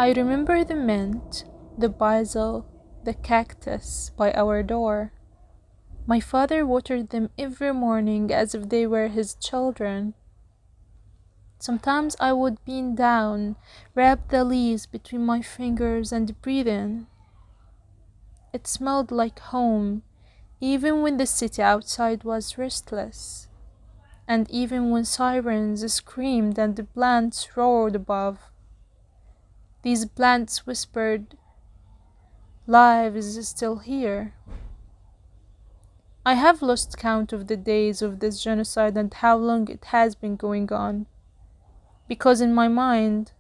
I remember the mint, the basil, the cactus by our door. My father watered them every morning as if they were his children. Sometimes I would bend down, wrap the leaves between my fingers and breathe in. It smelled like home, even when the city outside was restless, and even when sirens screamed and the plants roared above. These plants whispered, "Life is still here." I have lost count of the days of this genocide and how long it has been going on, because in my mind,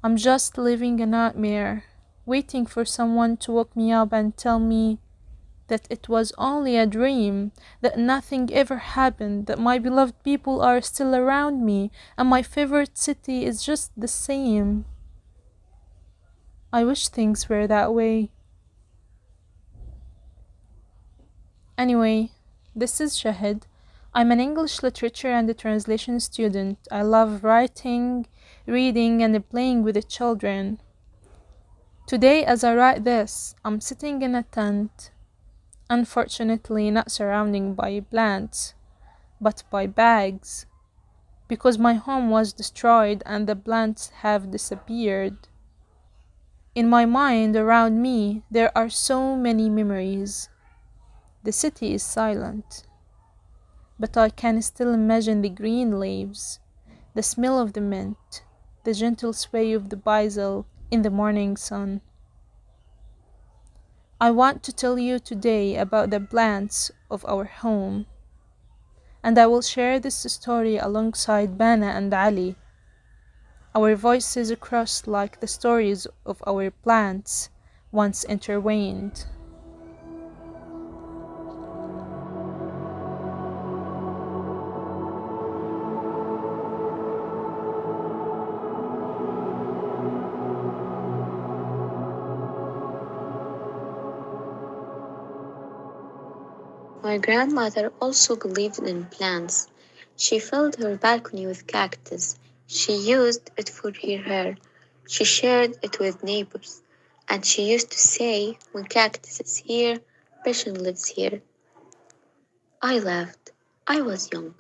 I'm just living a nightmare, waiting for someone to wake me up and tell me that it was only a dream, that nothing ever happened, that my beloved people are still around me, and my favorite city is just the same. I wish things were that way. Anyway, this is Shahd. I'm an English literature and translation student. I love writing, reading, and playing with the children. Today, as I write this, I'm sitting in a tent, unfortunately not surrounded by plants, but by bags, because my home was destroyed and the plants have disappeared. In my mind, around me, there are so many memories. The city is silent, but I can still imagine the green leaves, the smell of the mint, the gentle sway of the basil in the morning sun. I want to tell you today about the plants of our home, and I will share this story alongside Bana and Ali. Our voices cross like the stories of our plants once intertwined. My grandmother also believed in plants. She filled her balcony with cactus. She used it for her hair. She shared it with neighbors. And she used to say, "When cactus is here, passion lives here." I laughed. I was young.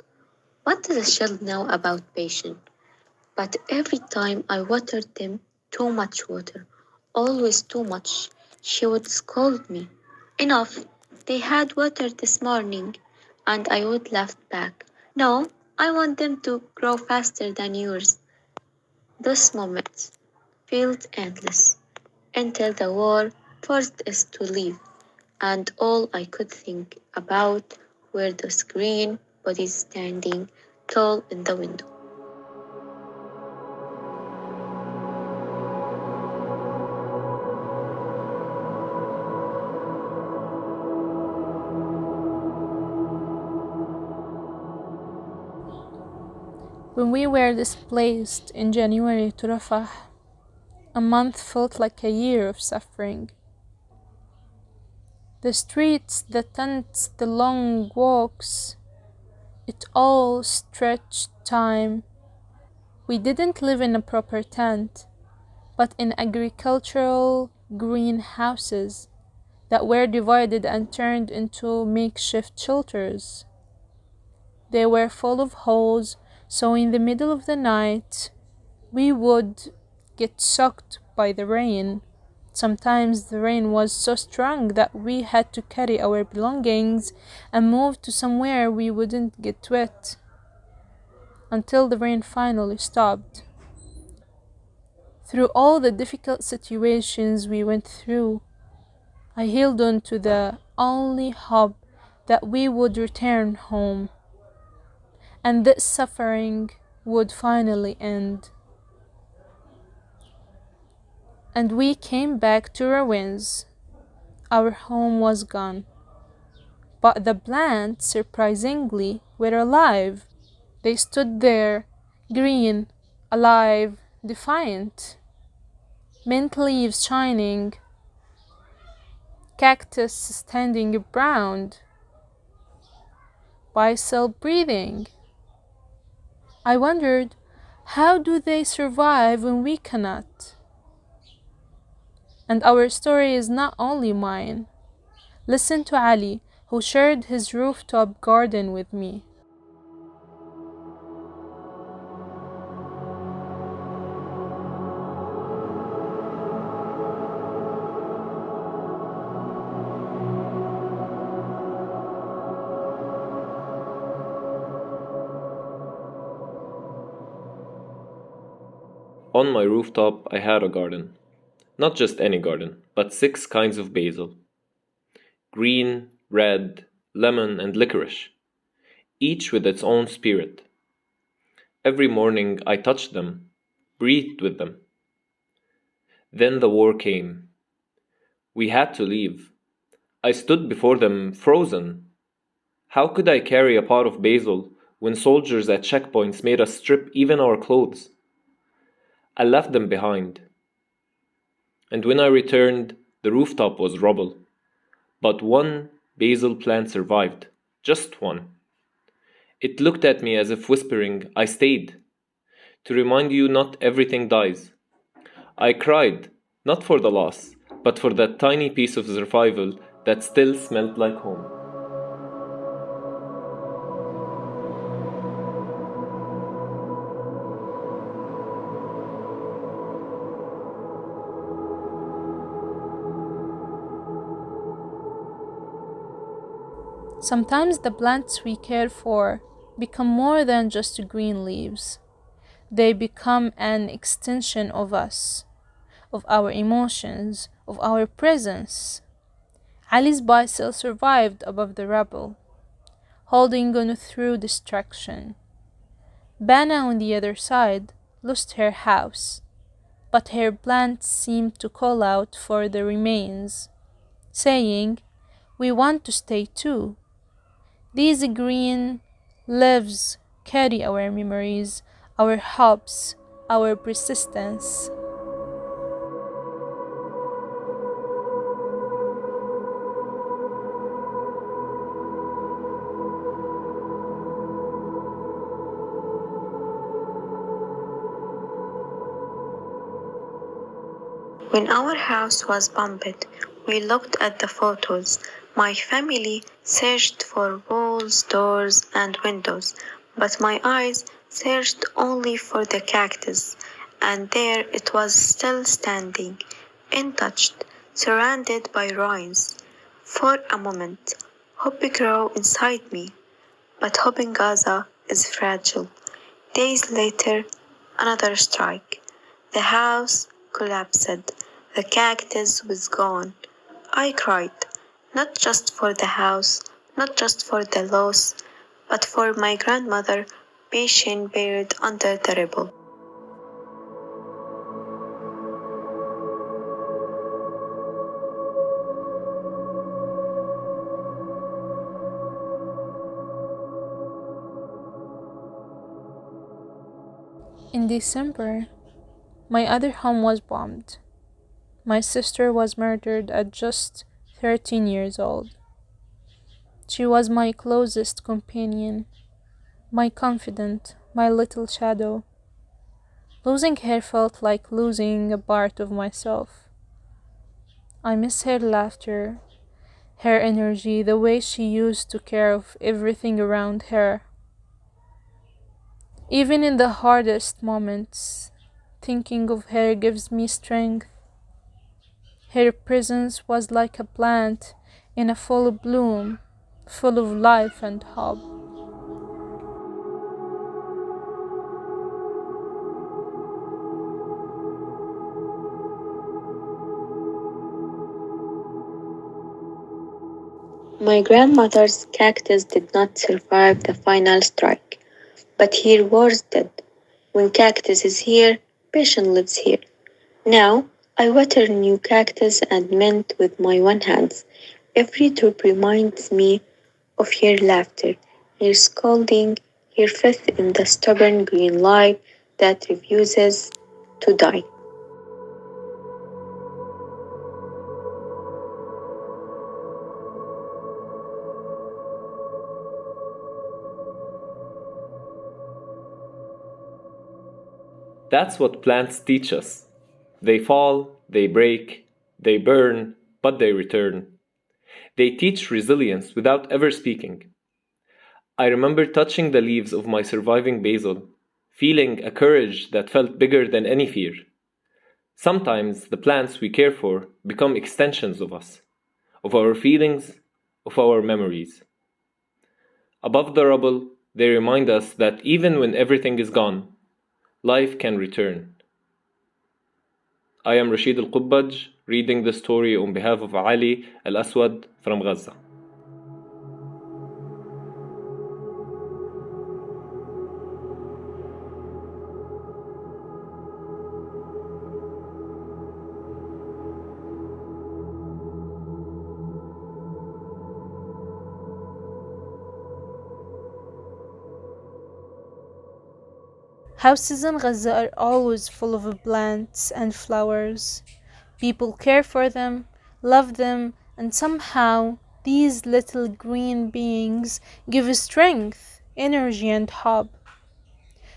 What does a child know about passion? But every time I watered them, too much water, always too much, she would scold me. "Enough, they had water this morning." And I would laugh back. "No, I want them to grow faster than yours." Those moments felt endless until the war forced us to leave, and all I could think about were those green bodies standing tall in the window. When we were displaced in January to Rafah, a month felt like a year of suffering. The streets, the tents, the long walks, it all stretched time. We didn't live in a proper tent, but in agricultural greenhouses that were divided and turned into makeshift shelters. They were full of holes, so in the middle of the night, we would get soaked by the rain. Sometimes the rain was so strong that we had to carry our belongings and move to somewhere we wouldn't get wet, until the rain finally stopped. Through all the difficult situations we went through, I held on to the only hope that we would return home, and this suffering would finally end. And we came back to ruins. Our home was gone. But the plants, surprisingly, were alive. They stood there, green, alive, defiant. Mint leaves shining, cactus standing brown, basil breathing. I wondered, how do they survive when we cannot? And our story is not only mine. Listen to Ali, who shared his rooftop garden with me. On my rooftop I had a garden. Not just any garden, but 6 kinds of basil. Green, red, lemon, and licorice, each with its own spirit. Every morning I touched them, breathed with them. Then the war came. We had to leave. I stood before them, frozen. How could I carry a pot of basil when soldiers at checkpoints made us strip even our clothes? I left them behind. And when I returned, the rooftop was rubble. But one basil plant survived. Just one. It looked at me as if whispering, I stayed. To remind you not everything dies. I cried, not for the loss, but for that tiny piece of survival that still smelled like home. Sometimes the plants we care for become more than just green leaves. They become an extension of us, of our emotions, of our presence. Ali's basil survived above the rubble, holding on through destruction. Bana, on the other side, lost her house, but her plant seemed to call out for the remains, saying, "We want to stay too." These green leaves carry our memories, our hopes, our persistence. When our house was bombed, we looked at the photos. My family searched for walls, doors, and windows, but my eyes searched only for the cactus, and there it was still standing, untouched, surrounded by ruins. For a moment, hope grew inside me, but hope in Gaza is fragile. Days later, another strike. The house collapsed. The cactus was gone. I cried, not just for the house, not just for the loss, but for my grandmother, patient buried under the rubble. In December, my other home was bombed. My sister was murdered at just 13 years old. She was my closest companion, my confidant, my little shadow. Losing her felt like losing a part of myself. I miss her laughter, her energy, the way she used to care of everything around her. Even in the hardest moments, thinking of her gives me strength. Her presence was like a plant in a full bloom, full of life and hope. My grandmother's cactus did not survive the final strike, but here wars did. When cactus is here, patience lives here. Now, I water new cactus and mint with my one hand. Every drop reminds me of her laughter, her scolding, her faith in the stubborn green life that refuses to die. That's what plants teach us. They fall, they break, They burn, but they return. They teach resilience without ever speaking. I remember touching the leaves of my surviving basil, feeling a courage that felt bigger than any fear. Sometimes the plants we care for become extensions of us, of our feelings, of our memories. Above the rubble, they remind us that even when everything is gone, life can return. I am Rashid Al Qubbaj, reading the story on behalf of Ali Al Aswad from Gaza. Houses in Gaza are always full of plants and flowers. People care for them, love them, and somehow these little green beings give strength, energy, and hope.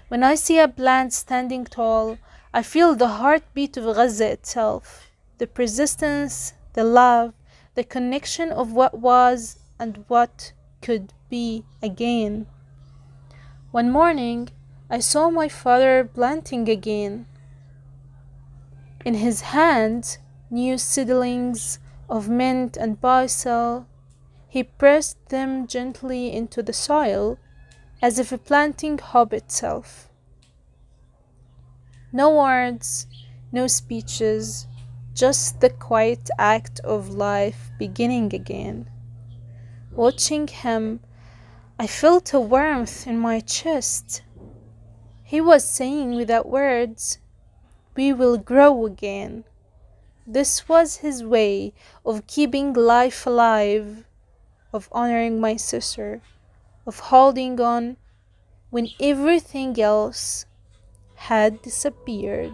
When I see a plant standing tall, I feel the heartbeat of Gaza itself, the persistence, the love, the connection of what was and what could be again. One morning, I saw my father planting again. In his hand, new seedlings of mint and basil. He pressed them gently into the soil, as if planting hope itself. No words, no speeches, just the quiet act of life beginning again. Watching him, I felt a warmth in my chest. He was saying without words, "We will grow again." This was his way of keeping life alive, of honoring my sister, of holding on when everything else had disappeared.